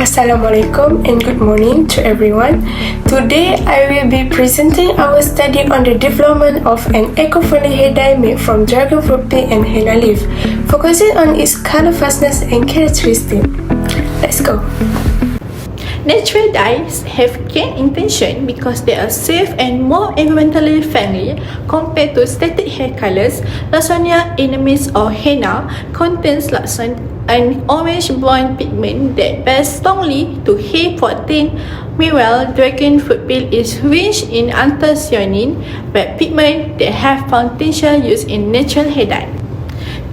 Assalamualaikum and good morning to everyone. Today I will be presenting our study on the development of an eco-friendly hair dye made from dragon fruit peel and henna leaf, focusing on its color fastness and characteristic. Let's go. Natural dyes have gained intention because they are safe and more environmentally friendly compared to static hair colors. Lawsonia enemies or henna contains lawson, an orange-brown pigment that binds strongly to hair protein. Meanwhile, dragon fruit peel is rich in anthocyanin, red pigment that have potential use in natural hair dye.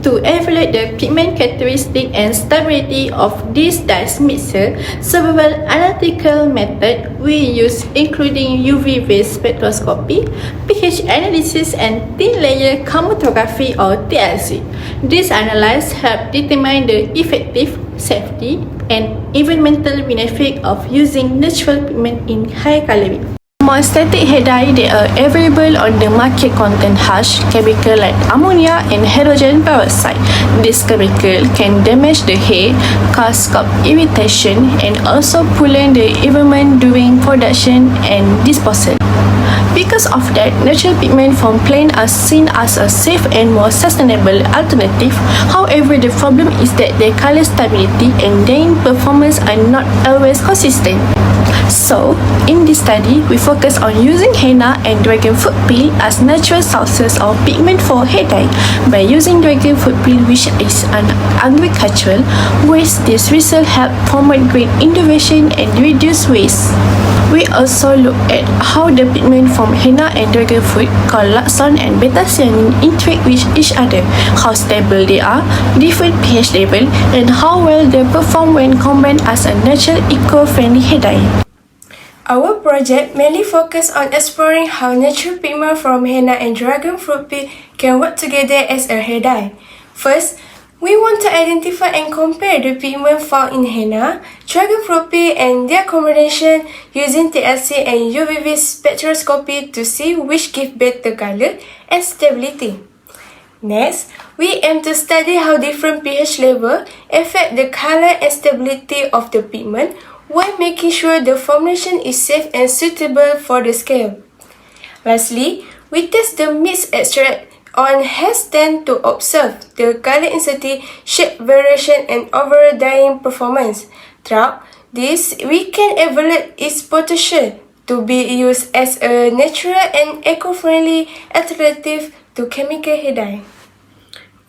To evaluate the pigment characteristic and stability of this dye mixture, several analytical methods we use including UV-based spectroscopy, pH analysis and thin layer chromatography or TLC. These analyses help determine the effective, safety and environmental benefit of using natural pigment in hair coloring. For static hair dye, they are available on the market contain harsh chemicals like ammonia and hydrogen peroxide. This chemical can damage the hair, cause scalp irritation, and also pollute the environment during production and disposal. Because of that, natural pigment from plant are seen as a safe and more sustainable alternative. However, the problem is that their color stability and dyeing performance are not always consistent. So, in this study, we focus on using henna and dragon fruit peel as natural sources of pigment for hair dye. By using dragon fruit peel, which is an agricultural waste, this result help promote green innovation and reduce waste. We also look at how the pigment from henna and dragon fruit called lawson and beta-cyanin interact with each other, how stable they are, different pH level, and how well they perform when combined as a natural eco-friendly hair dye. Our project mainly focused on exploring how natural pigment from henna and dragon fruit peel can work together as a hair dye. First, we want to identify and compare the pigment found in henna, dragon fruit peel and their combination using TLC and UV spectroscopy to see which give better color and stability. Next, we aim to study how different pH level affect the color and stability of the pigment while making sure the formulation is safe and suitable for the scale. Lastly, we test the mixed extract on hair stand to observe the color intensity, shape variation and overall dyeing performance. Throughout this, we can evaluate its potential to be used as a natural and eco-friendly alternative to chemical hair dye.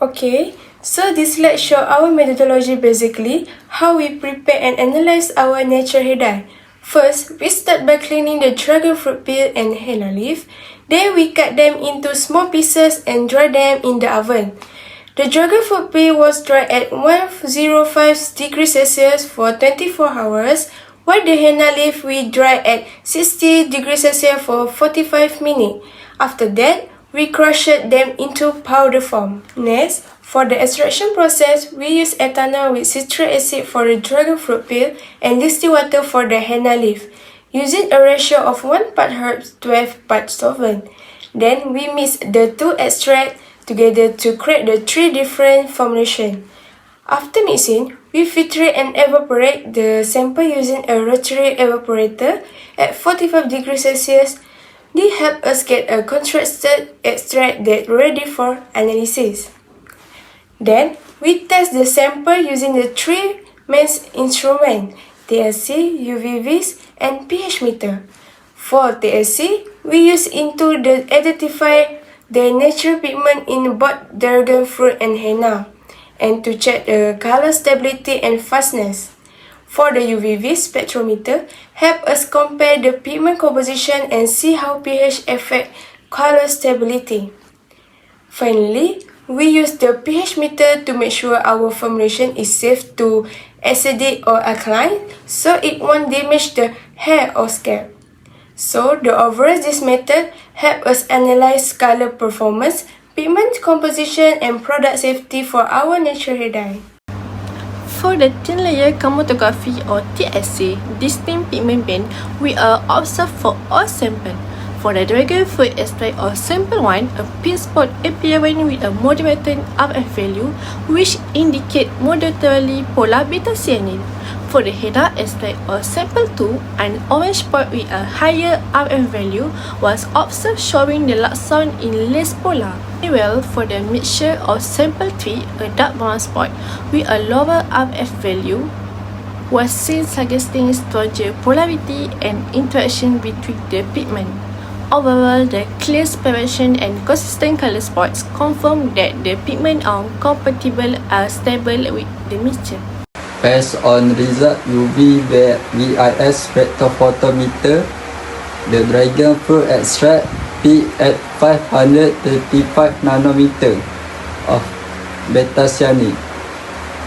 Okay, so this slide shows our methodology, basically how we prepare and analyze our natural hair dye. First, we start by cleaning the dragon fruit peel and henna leaf. Then we cut them into small pieces and dry them in the oven. The dragon fruit peel was dried at 105 degrees Celsius for 24 hours, while the henna leaf we dried at 60 degrees Celsius for 45 minutes. After that, we crushed them into powder form. Next, for the extraction process, we use ethanol with citric acid for the dragon fruit peel and distilled water for the henna leaf, using a ratio of 1 part herbs, 12 part solvent. Then we mix the two extracts together to create the three different formulations. After mixing, we filtrate and evaporate the sample using a rotary evaporator at 45 degrees Celsius. This helps us get a contrasted extract that's ready for analysis. Then, we test the sample using the three main instruments, TLC, UV-vis, and pH meter. For TLC, we use into the identify the natural pigment in both dragon fruit and henna, and to check the color stability and fastness. For the UV-vis spectrometer, help us compare the pigment composition and see how pH affect color stability. Finally, we use the pH meter to make sure our formulation is safe to acidic or alkaline, so it won't damage the hair or scalp. So, the overall this method help us analyze color performance, pigment composition, and product safety for our natural hair dye. For the thin layer chromatography or TSA, distinct pigment band, we are observed for all samples. For the dragon fruit extract or sample 1, a pink spot appearing with a moderated RF value, which indicate moderately polar beta-cyanin. For the henna extract or sample 2, an orange spot with a higher RF value was observed showing the luxon in less polar. Well, for the mixture of sample 3, a dark brown spot with a lower RF value was seen, suggesting stronger polarity and interaction between the pigment. Overall, the clear separation and consistent color spots confirm that the pigment are compatible and stable with the mixture. Based on result UV VIS spectrophotometer, the dragon fruit extract peaked at 535 nanometer of beta cyanide.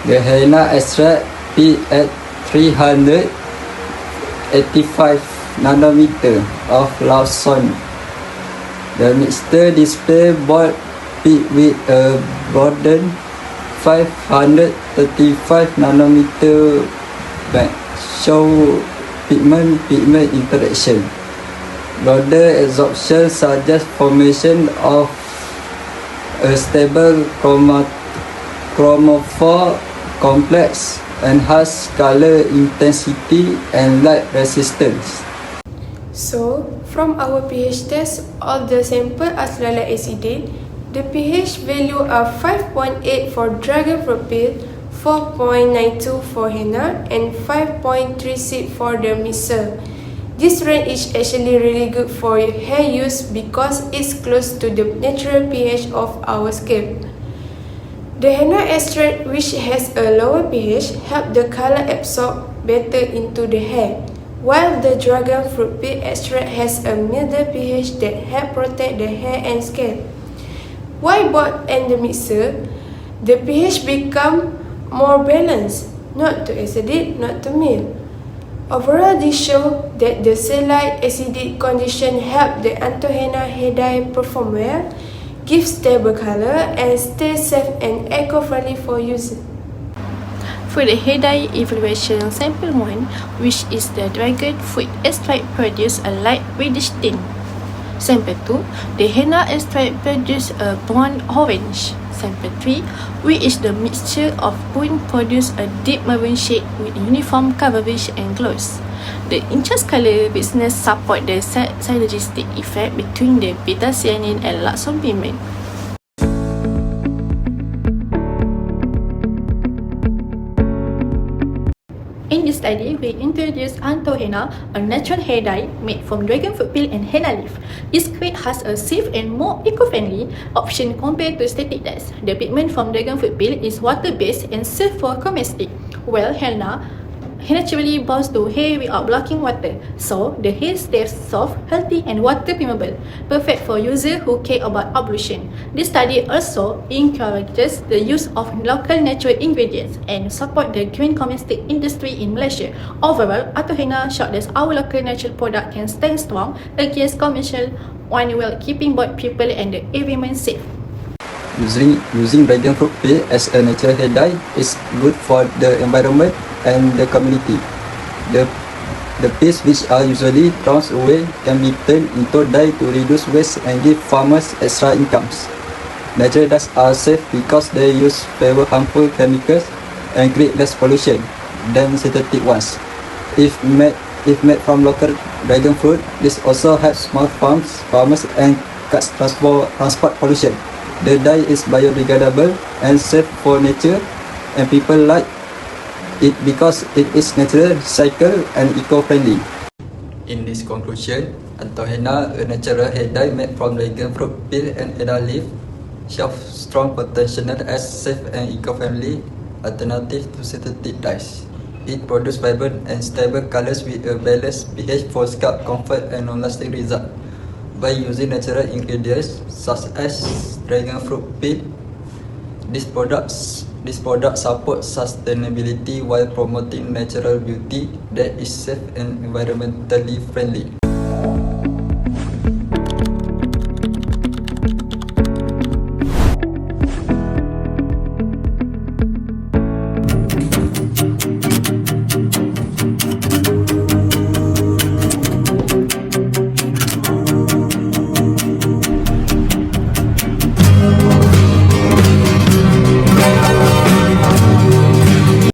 The henna extract peaked at 385 nanometer of lauxone. The mixture display bold peak with a broadened 535 nanometer band show pigment interaction. Broader absorption suggests formation of a stable chromophore complex, enhanced color intensity and light resistance. So, from our pH test, all the sample are slightly acidic. The pH value are 5.8 for dragon fruit peel, 4.92 for henna, and 5.36 for the mixer. This range is actually really good for hair use because it's close to the natural pH of our scalp. The henna extract, which has a lower pH, help the color absorb better into the hair, while the dragon fruit peel extract has a milder pH that help protect the hair and scalp. While both and the mixer, the pH become more balanced, not too acidic, not too mild. Overall, this shows that the slight acidic condition help the Antohenna hair dye perform well, give stable color, and stay safe and eco-friendly for use. For the hair dye evaluation, sample 1, which is the dragon fruit extract, produced a light reddish tint. Sample 2, the henna extract produced a brown orange. Sample 3, which is the mixture of both, produced a deep maroon shade with uniform coverage and gloss. The intense color richness support the synergistic effect between the beta cyanide and lauxone pigment. In this study, we introduced Antohenna, a natural hair dye made from dragon fruit peel and henna leaf. This grade has a safe and more eco-friendly option compared to static dyes. The pigment from dragon fruit peel is water-based and safe for comestic, while henna naturally bonds to hair without blocking water, so the hair stays soft, healthy and water permeable, perfect for users who care about ablution. This study also encourages the use of local natural ingredients and support the green cosmetic industry in Malaysia. Overall, Antohenna showed that our local natural product can stand strong against commercial one while keeping both people and the environment safe. Using dragon fruit peel as a natural hair dye is good for the environment and the community. The peels which are usually thrown away can be turned into dye to reduce waste and give farmers extra incomes. Natural dyes are safe because they use fewer harmful chemicals and create less pollution than synthetic ones. If made from local dragon fruit, this also helps small farmers and cuts transport pollution. The dye is biodegradable and safe for nature, and people like it because it is natural, cycle and eco-friendly. In this conclusion, Antohenna, a natural hair dye made from dragon fruit peel and henna leaf, shows strong potential as safe and eco-friendly alternative to synthetic dyes. It produces vibrant and stable colors with a balanced pH for scalp comfort and long-lasting result. By using natural ingredients such as dragon fruit peel, this product supports sustainability while promoting natural beauty that is safe and environmentally friendly.